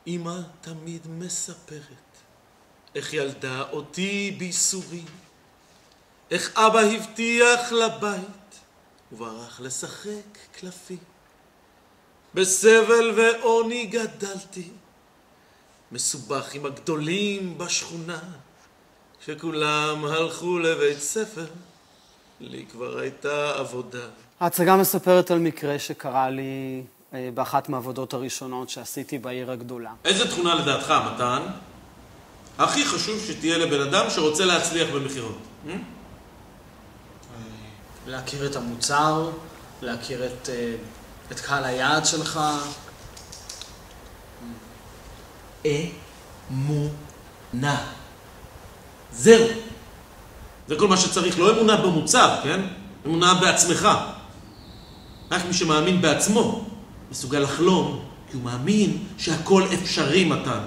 אמא תמיד מספרת איך ילדה אותי ביסורים, איך אבא הבטיח לבית וברח לשחק קלפים. בסבל ועוני גדלתי, מסובך עם הגדולים בשכונה. כשכולם הלכו לבית ספר, לי כבר הייתה עבודה. ההצגה מספרת על מקרה שקרה לי באחת מהעבודות הראשונות שעשיתי בעיר הגדולה. איזה תכונה לדעתך, מתן, הכי חשוב שתהיה לבן אדם שרוצה להצליח במכירות? להכיר את המוצר, להכיר את קהל היעד שלך. אמונה. זהו. זה כל מה שצריך, לא אמונה במוצר, כן? אמונה בעצמך. רק מי שמאמין בעצמו מסוגל לחלום, כי הוא מאמין שהכל אפשרי, מתן.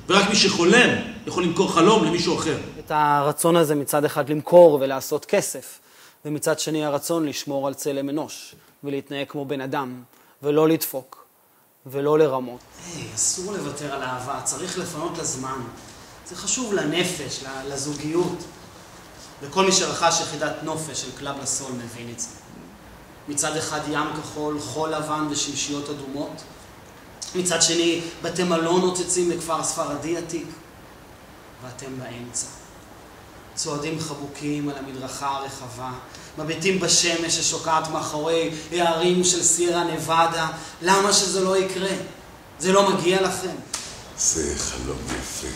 ורק מי שחולם יכול למכור חלום למישהו אחר. את הרצון הזה מצד אחד למכור ולעשות כסף, ומצד שני הרצון לשמור על צלם אנוש, ולהתנהג כמו בן אדם, ולא לדפוק, ולא לרמות. אסור לוותר על אהבה, צריך לפנות לזמן. זה חשוב לנפש, לזוגיות. וכל מי שרכש יחידת נופש של קלאב לסול מבין את זה. מצד אחד ים כחול, חול לבן ושמשיות אדומות. מצד שני בתי מלון נוצצים בכפר ספרדי עתיק. ואתם באמצע. צועדים חבוקים על המדרכה הרחבה, מביטים בשמש ששוקעת מאחורי הערים של סיירה נבדה. למה שזה לא יקרה? זה לא מגיע לכם. זה חלום יפה.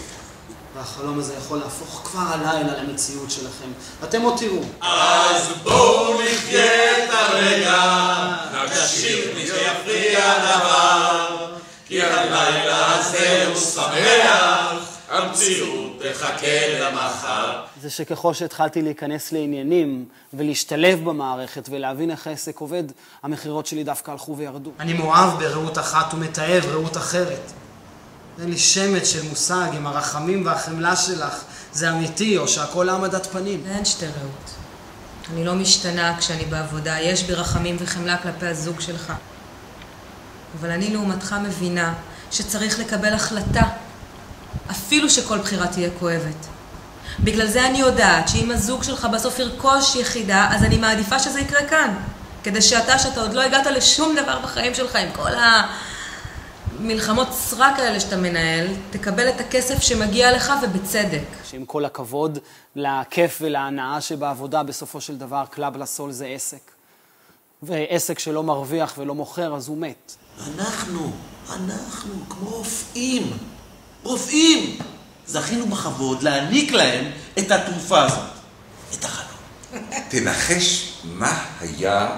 והחלום הזה יכול להפוך כבר הלילה למציאות שלכם. אתם עוד תראו. אז בואו נחיה את הרגע, נקשיב לי שיפריע דבר, כי הלילה הזה הוא שמח, המציאות תחכה למחר. זה שככל שהתחלתי להיכנס לעניינים ולהשתלב במערכת ולהבין איך העסק עובד, המחירות שלי דווקא הלכו וירדו. אני מאוהב בראות אחת ומתאהב ראות אחרת. אין לי שמץ של מושג אם הרחמים והחמלה שלך זה אמיתי או שהכל העמדת פנים. אין שתי רעות. אני לא משתנה כשאני בעבודה. יש בי רחמים וחמלה כלפי הזוג שלך. אבל אני לעומתך מבינה שצריך לקבל החלטה, אפילו שכל בחירה תהיה כואבת. בגלל זה אני יודעת שאם הזוג שלך בסוף ירכוש יחידה, אז אני מעדיפה שזה יקרה כאן. כדי שאתה עוד לא הגעת לשום דבר בחיים שלך, עם כל המלחמות סרק האלה שאתה מנהל, תקבל את הכסף שמגיע לך ובצדק. שעם כל הכבוד לכיף ולהנאה שבעבודה, בסופו של דבר קלאב לסול זה עסק. ועסק שלא מרוויח ולא מוכר, אז הוא מת. אנחנו כמו רופאים, זכינו בכבוד להעניק להם את התרופה הזאת, את החלום. תנחש מה היה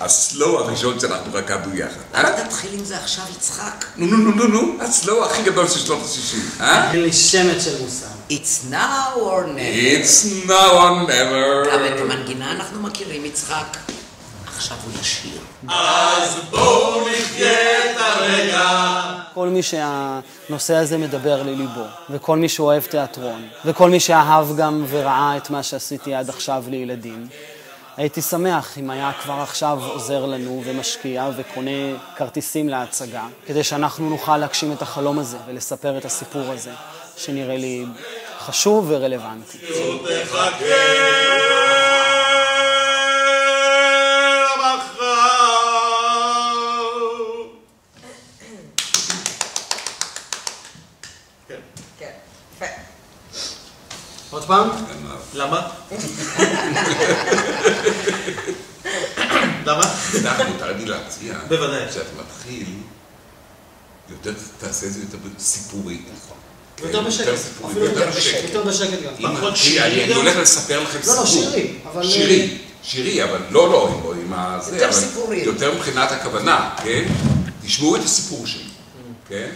הסלו הראשון שאנחנו רקדנו יחד. אל תתחיל עם זה עכשיו, יצחק. נו, הסלו הכי גדול של שנות ה-60. אין לי שמץ של מושג. It's now or never. It's now or never. גם את המנגינה אנחנו מכירים, יצחק. עכשיו הוא ישיר. אז בואו נחיה את הרגע. כל מי שהנושא הזה מדבר לליבו, וכל מי שאוהב תיאטרון, וכל מי שאהב גם וראה את מה שעשיתי עד עכשיו לילדים, הייתי שמח אם היה כבר עכשיו עוזר לנו ומשקיע וקונה כרטיסים להצגה, כדי שאנחנו נוכל להגשים את החלום הזה ולספר את הסיפור הזה, שנראה לי חשוב ורלוונטי. עוד פעם? למה? למה? מותר לי להציע. בוודאי. כשאתה מתחיל, יותר תעשה את זה יותר סיפורי. יותר בשקט. אפילו יותר בשקט גם. אני הולך לספר לכם סיפור. לא, שירי. שירי, אבל לא, עם הזה. יותר סיפורי. יותר מבחינת הכוונה, כן? תשמעו את הסיפור שלי, כן?